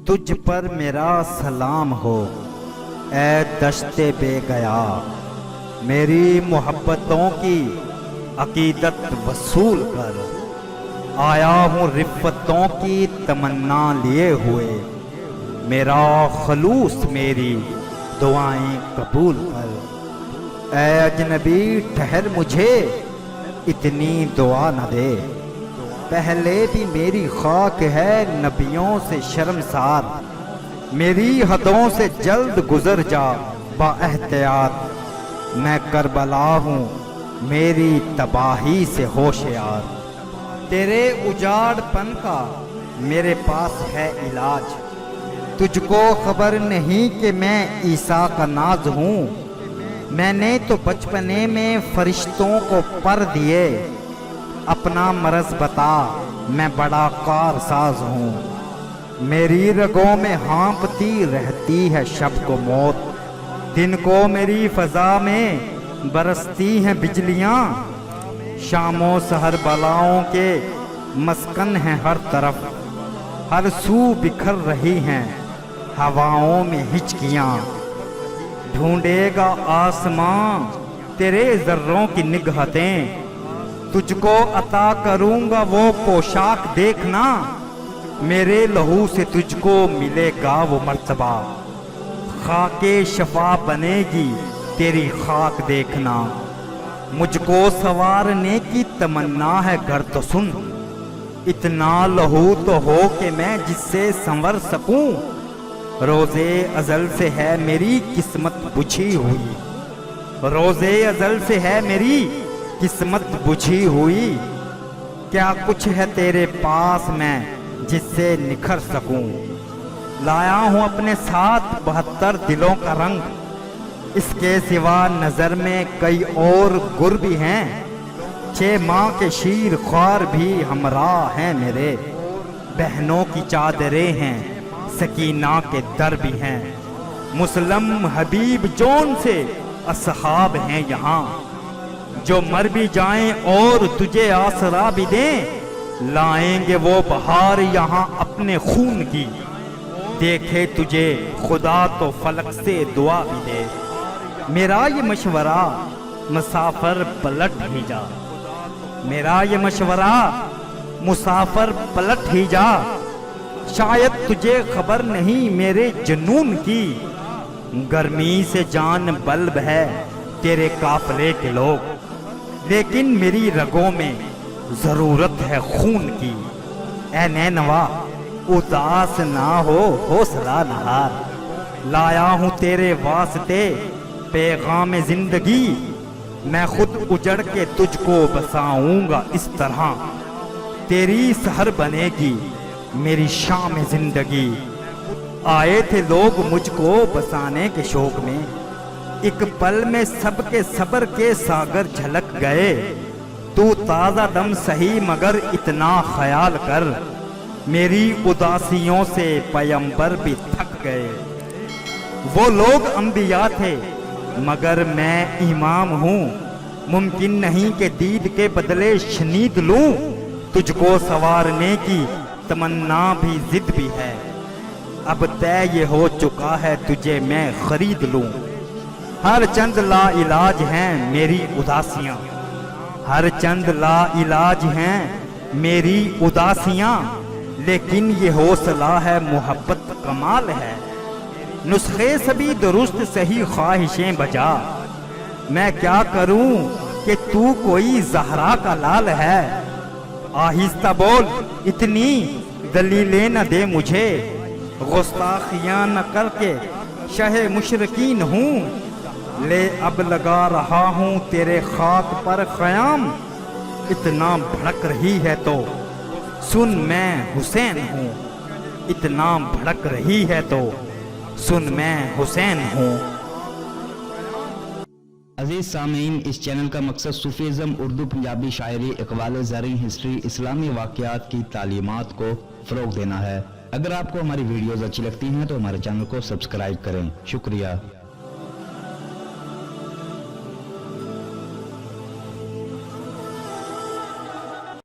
تجھ پر میرا سلام ہو اے دشت بے گیا، میری محبتوں کی عقیدت وصول کر، آیا ہوں رفتوں کی تمنا لیے ہوئے، میرا خلوص میری دعائیں قبول کر، اے اجنبی ٹھہر مجھے اتنی دعا نہ دے، پہلے بھی میری خاک ہے نبیوں سے شرمسار، میری حدوں سے جلد گزر جا با احتیاط، میں کربلا ہوں میری تباہی سے ہوشیار، تیرے اجاڑ پن کا میرے پاس ہے علاج، تجھ کو خبر نہیں کہ میں عیسیٰ کا ناز ہوں، میں نے تو بچپنے میں فرشتوں کو پر دیے، اپنا مرض بتا میں بڑا کار ساز ہوں، میری رگوں میں ہانپتی رہتی ہے شب کو موت، دن کو میری فضا میں برستی ہیں بجلیاں، شام و سحر بلاؤں کے مسکن ہیں ہر طرف، ہر سو بکھر رہی ہیں ہواؤں میں ہچکیاں، ڈھونڈے گا آسمان تیرے ذروں کی نگہتیں، تجھ کو عطا کروں گا وہ پوشاک دیکھنا، میرے لہو سے تجھ کو ملے گا وہ مرتبہ، خاک شفا بنے گی تیری خاک دیکھنا، مجھ کو سنوارنے کی تمنا ہے گر تو سن، اتنا لہو تو ہو کہ میں جس سے سنور سکوں، روزے ازل سے ہے میری قسمت بجھی ہوئی، روزے ازل سے ہے میری قسمت بجھی ہوئی، کیا کچھ ہے تیرے پاس میں جس سے نکھر سکوں، لایا ہوں اپنے ساتھ 72 دلوں کا رنگ، اس کے سوا نظر میں کئی اور گر بھی ہیں، 6 ماہ کے شیر خوار بھی ہمراہ ہیں میرے، بہنوں کی چادریں ہیں سکینہ کے در بھی ہیں، مسلم حبیب جون سے اصحاب ہیں یہاں، جو مر بھی جائیں اور تجھے آسرا بھی دیں، لائیں گے وہ بہار یہاں اپنے خون کی، دیکھے تجھے خدا تو فلک سے دعا بھی دے، میرا یہ مشورہ مسافر پلٹ ہی جا، میرا یہ مشورہ مسافر پلٹ ہی جا، شاید تجھے خبر نہیں میرے جنون کی، گرمی سے جان بلب ہے تیرے قافلے کے لوگ، لیکن میری رگوں میں ضرورت ہے خون کی، اے نینوا اداس نہ ہو حوصلہ نہار، لایا ہوں تیرے واسطے پیغام زندگی، میں خود اجڑ کے تجھ کو بساؤں گا اس طرح، تیری سحر بنے گی میری شام زندگی، آئے تھے لوگ مجھ کو بسانے کے شوق میں، ایک پل میں سب کے صبر کے ساگر جھلک گئے، تو تازہ دم سہی مگر اتنا خیال کر، میری اداسیوں سے پیمبر بھی تھک گئے، وہ لوگ انبیاء تھے مگر میں امام ہوں، ممکن نہیں کہ دید کے بدلے شنید لوں، تجھ کو سنوارنے کی تمنا بھی ضد بھی ہے، اب طے یہ ہو چکا ہے تجھے میں خرید لوں، ہر چند لا علاج ہیں میری اداسیاں، ہر چند لا علاج ہیں میری اداسیاں، لیکن یہ حوصلہ ہے محبت کمال ہے، نسخے سبھی درست صحیح خواہشیں بجا، میں کیا کروں کہ تو کوئی زہرا کا لال ہے، آہستہ بول اتنی دلیلیں نہ دے مجھے، گستاخیاں نہ کر کے شہ مشرکین ہوں، لے اب لگا رہا ہوں تیرے خاک پر خیام، اتنا بھڑک رہی ہے تو سن میں حسین ہوں، اتنا بھڑک رہی ہے تو سن میں حسین ہوں۔ عزیز سامعین، اس چینل کا مقصد صوفیزم، اردو پنجابی شاعری، اقوال زرعی، ہسٹری، اسلامی واقعات کی تعلیمات کو فروغ دینا ہے۔ اگر آپ کو ہماری ویڈیوز اچھی لگتی ہیں تو ہمارے چینل کو سبسکرائب کریں۔ شکریہ۔